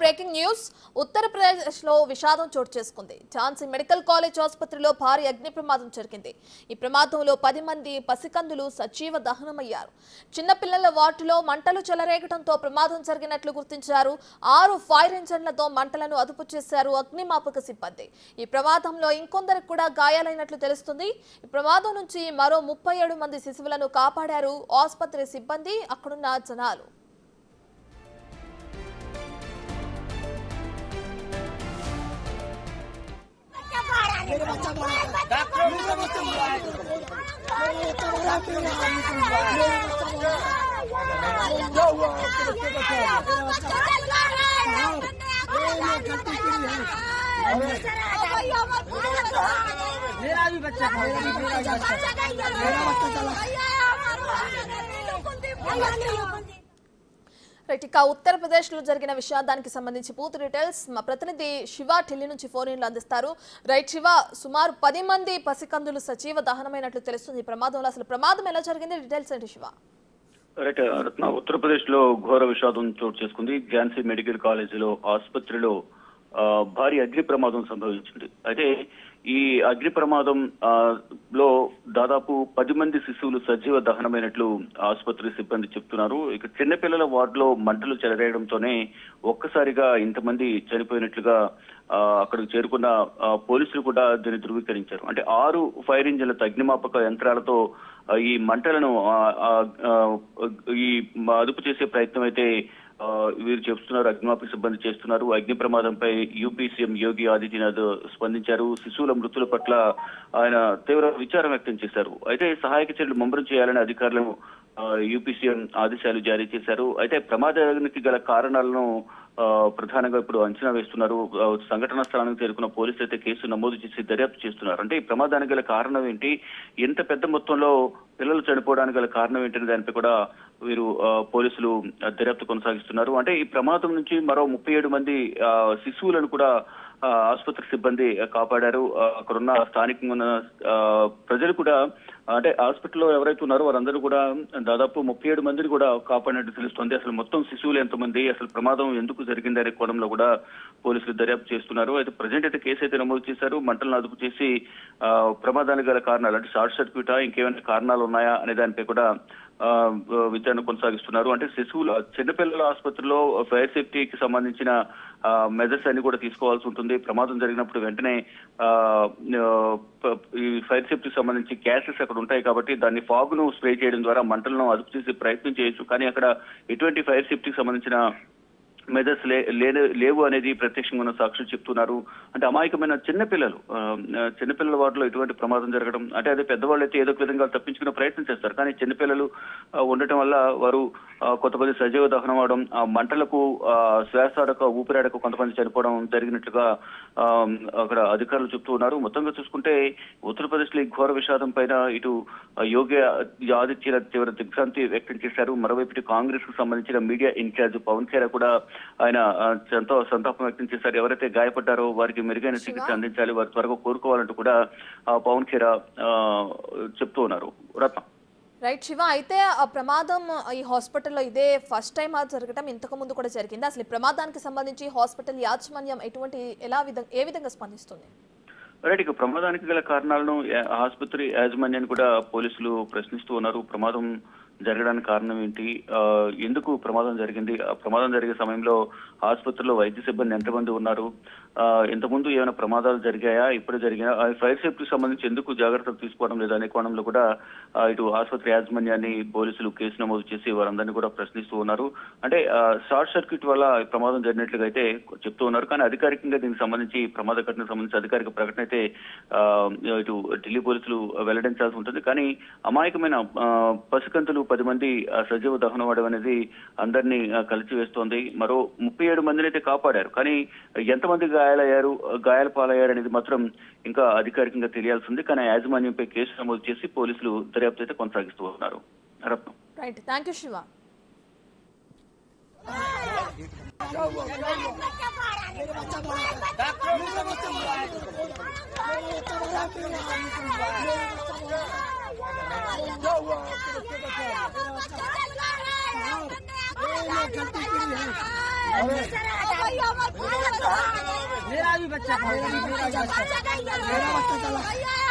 Breaking news. Uttar Pradesh లో విషాదం చోటు చేసుకుంది. ఝాన్సీ మెడికల్ కాలేజ్ ఆసుపత్రిలో భారీ అగ్ని ప్రమాదం జరిగింది. ఈ ప్రమాదంలో 10 మంది పసికందులు సజీవ దహనమయ్యారు. చిన్నపిల్లల వార్డులో మంటలు చెలరేగడంతో ప్రమాదం జరిగినట్లు గుర్తించారు. 6 ఫైర్ ఇంజన్లతో మంటలను అదుపు చేశారు అగ్నిమాపక సిబ్బంది. ఈ ప్రమాదంలో ఇంకొందరికి కూడా గాయాలైనట్లు తెలుస్తుంది. ఈ ప్రమాదం నుంచి మరో 37 మంది శిశువులను కాపాడారు ఆసుపత్రి సిబ్బంది, అక్కడున్న జనాలు. मेरा भी बच्चा రైట్, ఇక ఉత్తరప్రదేశ్ లో జరిగిన విషాదానికి సంబంధించి పూర్తి డీటెయిల్స్ మా ప్రతినిధి శివ ఢిల్లీ నుంచి ఫోన్ ఇన్లు అందిస్తారు. రైట్ శివ, సుమారు 10 మంది పసికందులు సజీవ దహనమైనట్లు తెలుస్తుంది. ఈ ప్రమాదంలో అసలు ప్రమాదం ఎలా జరిగింది, డీటెయిల్స్ ఏంటి శివ? రైట్ రత్న, ఉత్తరప్రదేశ్ లో ఘోర విషాదం చోటు చేసుకుంది. ఝాన్సీ మెడికల్ కాలేజీలో ఆసుపత్రిలో భారీ అగ్ని ప్రమాదం సంభవించింది. అయితే ఈ అగ్ని ప్రమాదం లో దాదాపు 10 మంది శిశువులు సజీవ దహనమైనట్లు ఆసుపత్రి సిబ్బంది చెప్తున్నారు. ఇక చిన్నపిల్లల వార్డులో మంటలు చెలరేయడంతోనే ఒక్కసారిగా ఇంతమంది చనిపోయినట్లుగా అక్కడికి చేరుకున్న పోలీసులు కూడా దీన్ని ధృవీకరించారు. అంటే 6 ఫైర్ ఇంజన్లతో అగ్నిమాపక యంత్రాలతో ఈ మంటలను ఈ అదుపు చేసే ప్రయత్నం అయితే వీరు చెప్తున్నారు, అగ్నిమాపక సిబ్బంది చేస్తున్నారు. అగ్ని ప్రమాదంపై యూపీ సీఎం యోగి ఆదిత్యనాథ్ స్పందించారు. శిశువుల మృతుల పట్ల ఆయన తీవ్ర విచారం వ్యక్తం చేశారు. అయితే సహాయక చర్యలు ముమ్మరం చేయాలని అధికారులను యూపీ సీఎం ఆదేశాలు జారీ చేశారు. అయితే ప్రమాదానికి గల కారణాలను ప్రధానంగా ఇప్పుడు అంచనా వేస్తున్నారు. సంఘటనా స్థలానికి చేరుకున్న పోలీసులు అయితే కేసు నమోదు చేసి దర్యాప్తు చేస్తున్నారు. అంటే ఈ ప్రమాదానికి గల కారణం ఏంటి, ఎంత పెద్ద మొత్తంలో పిల్లలు చనిపోవడానికి గల కారణం ఏంటనే దానిపై కూడా వీరు పోలీసులు దర్యాప్తు కొనసాగిస్తున్నారు. అంటే ఈ ప్రమాదం నుంచి మరో 37 మంది శిశువులను కూడా ఆసుపత్రి సిబ్బంది కాపాడారు. అక్కడున్న స్థానికంగా ఉన్న ప్రజలు కూడా, అంటే హాస్పిటల్లో ఎవరైతే ఉన్నారో వారందరూ కూడా దాదాపు 37 మందిని కూడా కాపాడినట్టు తెలుస్తోంది. అసలు మొత్తం శిశువులు ఎంతమంది, అసలు ప్రమాదం ఎందుకు జరిగిందనే కోణంలో కూడా పోలీసులు దర్యాప్తు చేస్తున్నారు. అయితే ప్రజెంట్ అయితే కేసు అయితే నమోదు చేశారు. మంటలను అదుపు చేసి ప్రమాదానికి గల కారణాలు, అంటే షార్ట్ సర్క్యూటా ఇంకేమైనా కారణాలు ఉన్నాయా అనే దానిపై కూడా విచారణ కొనసాగిస్తున్నారు. అంటే శిశువులు, చిన్నపిల్లల ఆసుపత్రిలో ఫైర్ సేఫ్టీకి సంబంధించిన మెజర్స్ అన్ని కూడా తీసుకోవాల్సి ఉంటుంది. ప్రమాదం జరిగినప్పుడు వెంటనే ఈ ఫైర్ సేఫ్టీకి సంబంధించి గ్యాసెస్ అక్కడ ఉంటాయి కాబట్టి దాన్ని ఫాగ్ ను స్ప్రే చేయడం ద్వారా మంటలను అదుపు చేసే ప్రయత్నం చేయొచ్చు. కానీ అక్కడ ఎటువంటి ఫైర్ సేఫ్టీకి సంబంధించిన మెజర్స్ లేవు అనేది ప్రత్యక్షంగా ఉన్న సాక్షులు చెప్తున్నారు. అంటే అమాయకమైన చిన్నపిల్లల వాటిలో ఎటువంటి ప్రమాదం జరగడం, అంటే అదే పెద్దవాళ్ళు అయితే ఏదో ఒక విధంగా తప్పించుకునే ప్రయత్నం చేస్తారు. కానీ చిన్నపిల్లలు ఉండటం వల్ల వారు కొంతమంది సజీవ దహనం అవడం, ఆ మంటలకు శ్వాసాడక ఊపిరాడక కొంతమంది చనిపోవడం జరిగినట్లుగా అక్కడ అధికారులు చెప్తూ ఉన్నారు. మొత్తంగా చూసుకుంటే ఉత్తరప్రదేశ్ లో ఈ ఘోర విషాదం పైన ఇటు యోగి ఆదిత్యనాథ్ తీవ్ర దిగ్భ్రాంతి వ్యక్తం చేశారు. మరోవైపు కాంగ్రెస్ కు సంబంధించిన మీడియా ఇన్ఛార్జ్ పవన్ ఖేరా కూడా ఆయన సంతాపం వ్యక్తం చేశారు. ఎవరైతే గాయపడ్డారో వారికి మెరుగైన చికిత్స అందించాలి, వారు త్వరగా కోరుకోవాలంటూ కూడా పవన్ ఖేరా చెప్తూ ఉన్నారు. రత్న, రైట్ శివ, అయితే ఆ ప్రమాదం ఈ హాస్పిటల్లో ఇదే ఫస్ట్ టైం జరగడం, ఇంతకు ముందు కూడా జరిగింది. అసలు ఈ ప్రమాదానికి సంబంధించి హాస్పిటల్ యాజమాన్యం ఏ విధంగా స్పందిస్తుంది? రైట్, ఇక ప్రమాదానికి గల కారణాలను ఆసుపత్రి యాజమాన్యాన్ని కూడా పోలీసులు ప్రశ్నిస్తూ ఉన్నారు. ప్రమాదం జరగడానికి కారణం ఏంటి, ఎందుకు ప్రమాదం జరిగింది, ప్రమాదం జరిగే సమయంలో ఆసుపత్రిలో వైద్య సిబ్బంది ఎంతమంది ఉన్నారు, ఇంతకుముందు ఏమైనా ప్రమాదాలు జరిగాయా, ఇప్పుడు జరిగినా, ఫైర్ సేఫ్టీకి సంబంధించి ఎందుకు జాగ్రత్తలు తీసుకోవడం లేదా అనే కోణంలో కూడా ఇటు ఆసుపత్రి యాజమాన్యాన్ని పోలీసులు కేసు నమోదు చేసి వారందరినీ కూడా ప్రశ్నిస్తూ ఉన్నారు. అంటే షార్ట్ సర్క్యూట్ వల్ల ప్రమాదం జరిగినట్లుగా అయితే చెప్తూ ఉన్నారు. కానీ అధికారికంగా దీనికి సంబంధించి ప్రమాద ఘటనకు సంబంధించి అధికారిక ప్రకటన అయితే ఇటు ఢిల్లీ పోలీసులు వెల్లడించాల్సి ఉంటుంది. కానీ అమాయకమైన పసికంతులు 10 మంది సజీవ దహనం అవడం అనేది అందరినీ కలిసివేస్తోంది. మరో 37 మందిని అయితే కాపాడారు. కానీ ఎంతమంది గాయాల పాలయ్యారు అనేది మాత్రం ఇంకా అధికారికంగా తెలియాల్సి ఉంది. కానీ యాజమాన్యంపై కేసు నమోదు చేసి పోలీసులు దర్యాప్తు అయితే కొనసాగిస్తూ ఉన్నారు. రత్నం, రైట్, థ్యాంక్ యూ శివ. गलती की है। बच्चा मेरा भी बच्चा चला